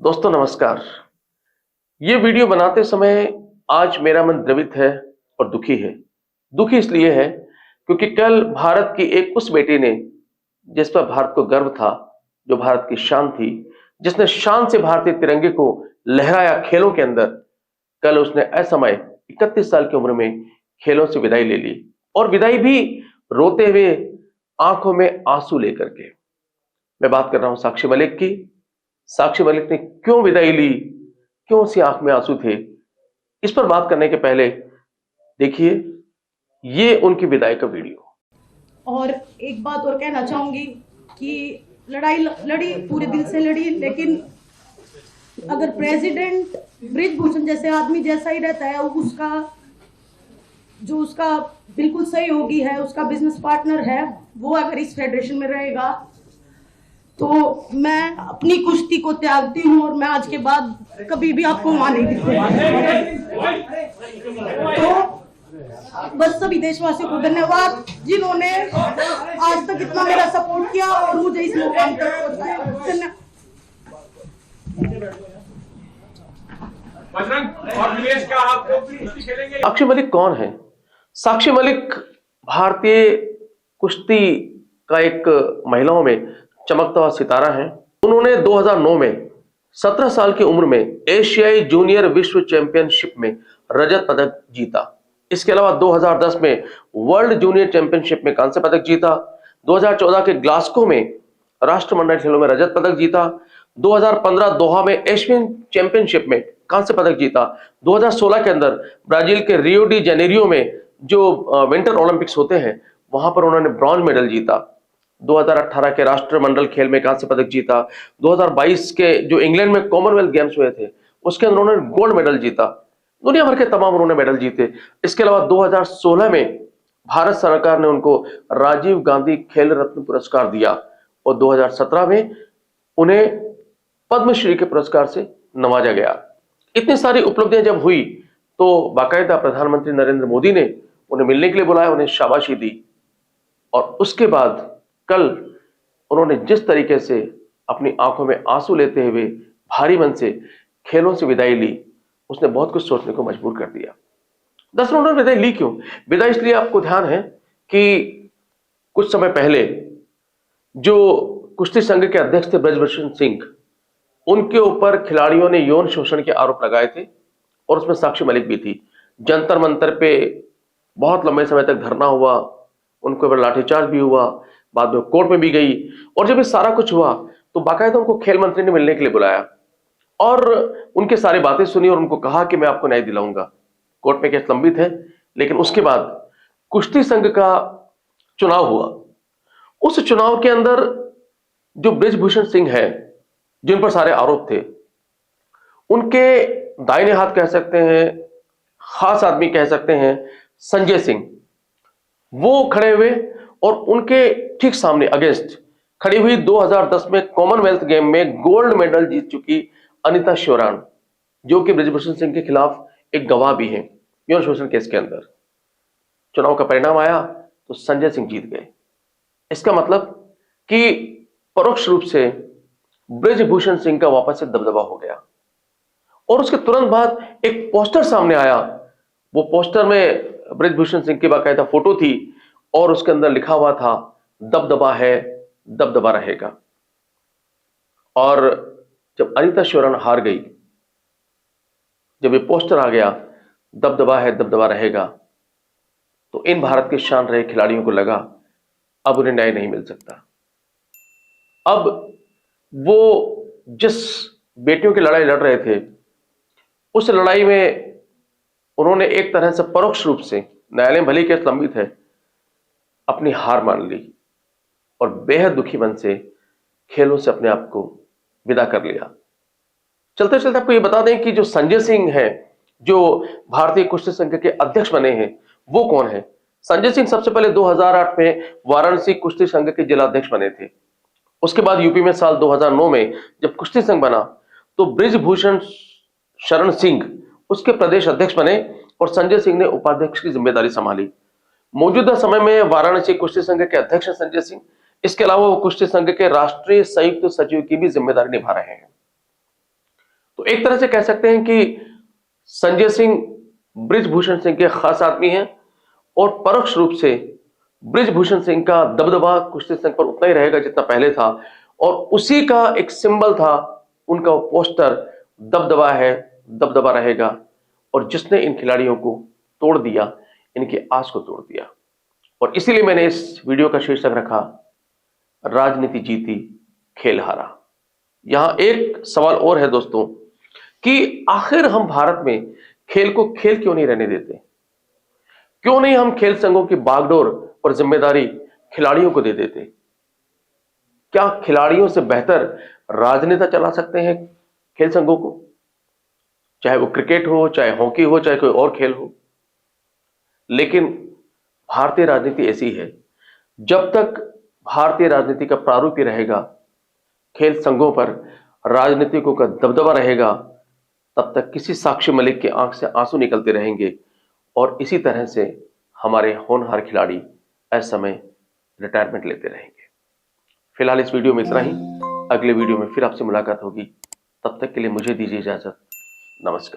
दोस्तों नमस्कार। ये वीडियो बनाते समय आज मेरा मन द्रवित है और दुखी है। दुखी इसलिए है क्योंकि कल भारत की एक उस बेटी ने जिस पर भारत को गर्व था, जो भारत की शान थी, जिसने शान से भारतीय तिरंगे को लहराया खेलों के अंदर, कल उसने असमय 31 साल की उम्र में खेलों से विदाई ले ली और विदाई भी रोते हुए, आंखों में आंसू लेकर के। मैं बात कर रहा हूं साक्षी मलिक की। साक्षी मलिक ने क्यों विदाई ली, क्यों उसकी आंख में आंसू थे, इस पर बात करने के पहले देखिए ये उनकी विदाई का वीडियो। और एक बात और कहना चाहूंगी कि लड़ाई लड़ी, पूरे दिल से लड़ी, लेकिन अगर प्रेसिडेंट बृजभूषण जैसे आदमी जैसा ही रहता है, उसका बिल्कुल सहयोगी है, उसका बिजनेस पार्टनर है, वो अगर इस फेडरेशन में रहेगा तो मैं अपनी कुश्ती को त्यागती हूँ और मैं आज के बाद कभी भी आपको वहां नहीं दिखूंगी। तो बस सभी देशवासियों को धन्यवाद जिन्होंने आज तक इतना मेरा सपोर्ट किया और मुझे इस मुकाम तक पहुंचाया। धन्यवाद। साक्षी मलिक कौन है? साक्षी मलिक भारतीय कुश्ती का एक महिलाओं में चमकता हुआ सितारा है। उन्होंने 2009 में 17 साल की उम्र में एशियाई जूनियर विश्व चैंपियनशिप में रजत पदक जीता। इसके अलावा 2010 में वर्ल्ड जूनियर चैंपियनशिप में कांस्य पदक जीता। 2014 के ग्लास्गो में राष्ट्रमंडल खेलों में रजत पदक जीता। 2015 दोहा में एशियन चैंपियनशिप में कांस्य पदक जीता। 2016 के अंदर ब्राजील के रियो डी जेनेरियो में जो विंटर ओलंपिक्स होते हैं, वहां पर उन्होंने ब्रॉन्ज मेडल जीता। 2018 के राष्ट्रमंडल खेल में कांस्य पदक जीता। 2022 के जो इंग्लैंड में कॉमनवेल्थ गेम्स हुए थे, उसके अंदर उन्होंने गोल्ड मेडल जीता। दुनिया भर के तमाम उन्होंने मेडल जीते। इसके अलावा 2016 में भारत सरकार ने उनको राजीव गांधी खेल रत्न पुरस्कार दिया और 2017 में उन्हें पद्मश्री के पुरस्कार से नवाजा गया। इतनी सारी उपलब्धियां जब हुई तो बाकायदा प्रधानमंत्री नरेंद्र मोदी ने उन्हें मिलने के लिए बुलाया, उन्हें शाबाशी दी और उसके बाद कल उन्होंने जिस तरीके से अपनी आंखों में आंसू लेते हुए भारी मन से खेलों से विदाई ली, उसने बहुत कुछ सोचने को मजबूर कर दिया। दरअसल उन्होंने विदाई ली क्यों? विदाई इसलिए, आपको ध्यान है कि कुछ समय पहले जो कुश्ती संघ के अध्यक्ष थे ब्रजभूषण सिंह, उनके ऊपर खिलाड़ियों ने यौन शोषण के आरोप लगाए थे और उसमें साक्षी मलिक भी थी। जंतर मंतर पे बहुत लंबे समय तक धरना हुआ, उनके ऊपर लाठीचार्ज भी हुआ, बाद में कोर्ट में भी गई और जब ये सारा कुछ हुआ तो बाकायदा उनको खेल मंत्री ने मिलने के लिए बुलाया और उनके सारी बातें सुनी और उनको कहा कि मैं आपको न्याय दिलाऊंगा। कोर्ट में केस लंबित है, लेकिन उसके बाद कुश्ती संघ का चुनाव हुआ। उस चुनाव के अंदर जो बृजभूषण सिंह है, जिन पर सारे आरोप थे, उनके दाहिने हाथ कह सकते हैं, खास आदमी कह सकते हैं, संजय सिंह, वो खड़े हुए और उनके ठीक सामने अगेंस्ट खड़ी हुई 2010 में कॉमनवेल्थ गेम में गोल्ड मेडल जीत चुकी अनिता श्योराण, जो कि बृजभूषण सिंह के खिलाफ एक गवाह भी हैं यौन शोषण केस के अंदर। चुनाव का परिणाम आया तो संजय सिंह जीत गए। इसका मतलब कि परोक्ष रूप से बृजभूषण सिंह का वापस से दबदबा हो गया और उसके तुरंत बाद एक पोस्टर सामने आया। वो पोस्टर में बृजभूषण सिंह की बाकायदा फोटो थी और उसके अंदर लिखा हुआ था, दबदबा है, दबदबा रहेगा। और जब अनिता श्योराण हार गई, जब ये पोस्टर आ गया, दबदबा है, दबदबा रहेगा, तो इन भारत के शान रहे खिलाड़ियों को लगा अब उन्हें न्याय नहीं मिल सकता। अब वो जिस बेटियों की लड़ाई लड़ रहे थे, उस लड़ाई में उन्होंने एक तरह से परोक्ष रूप से, न्यायालय भले ही केस लंबित है, अपनी हार मान ली और बेहद दुखी मन से खेलों से अपने आप को विदा कर लिया। चलते चलते आपको ये बता दें कि जो संजय सिंह है, जो भारतीय कुश्ती संघ के अध्यक्ष बने हैं, वो कौन है? संजय सिंह सबसे पहले 2008 में वाराणसी कुश्ती संघ के जिलाध्यक्ष बने थे। उसके बाद यूपी में साल 2009 में जब कुश्ती संघ बना तो बृजभूषण शरण सिंह उसके प्रदेश अध्यक्ष बने और संजय सिंह ने उपाध्यक्ष की जिम्मेदारी संभाली। मौजूदा समय में वाराणसी कुश्ती संघ के अध्यक्ष संजय सिंह, इसके अलावा वो कुश्ती संघ के राष्ट्रीय संयुक्त सचिव की भी जिम्मेदारी निभा रहे हैं। तो एक तरह से कह सकते हैं कि संजय सिंह बृजभूषण सिंह के खास आदमी हैं और परोक्ष रूप से बृजभूषण सिंह का दबदबा कुश्ती संघ पर उतना ही रहेगा जितना पहले था, और उसी का एक सिंबल था उनका वो पोस्टर, दबदबा है दबदबा रहेगा। और जिसने इन खिलाड़ियों को तोड़ दिया, इनकी आस को तोड़ दिया। और इसीलिए मैंने इस वीडियो का शीर्षक रखा, राजनीति जीती खेल हारा। यहां एक सवाल और है दोस्तों कि आखिर हम भारत में खेल को खेल क्यों नहीं रहने देते? क्यों नहीं हम खेल संघों की बागडोर और जिम्मेदारी खिलाड़ियों को दे देते? क्या खिलाड़ियों से बेहतर राजनेता चला सकते हैं खेल संघों को? चाहे वो क्रिकेट हो, चाहे हॉकी हो, चाहे कोई और खेल हो। लेकिन भारतीय राजनीति ऐसी है, जब तक भारतीय राजनीति का प्रारूप ही रहेगा, खेल संघों पर राजनीतिकों का दबदबा रहेगा, तब तक किसी साक्षी मलिक की आंख से आंसू निकलते रहेंगे और इसी तरह से हमारे होनहार खिलाड़ी असमय रिटायरमेंट लेते रहेंगे। फिलहाल इस वीडियो में इतना ही। अगले वीडियो में फिर आपसे मुलाकात होगी। तब तक के लिए मुझे दीजिए इजाजत। नमस्कार।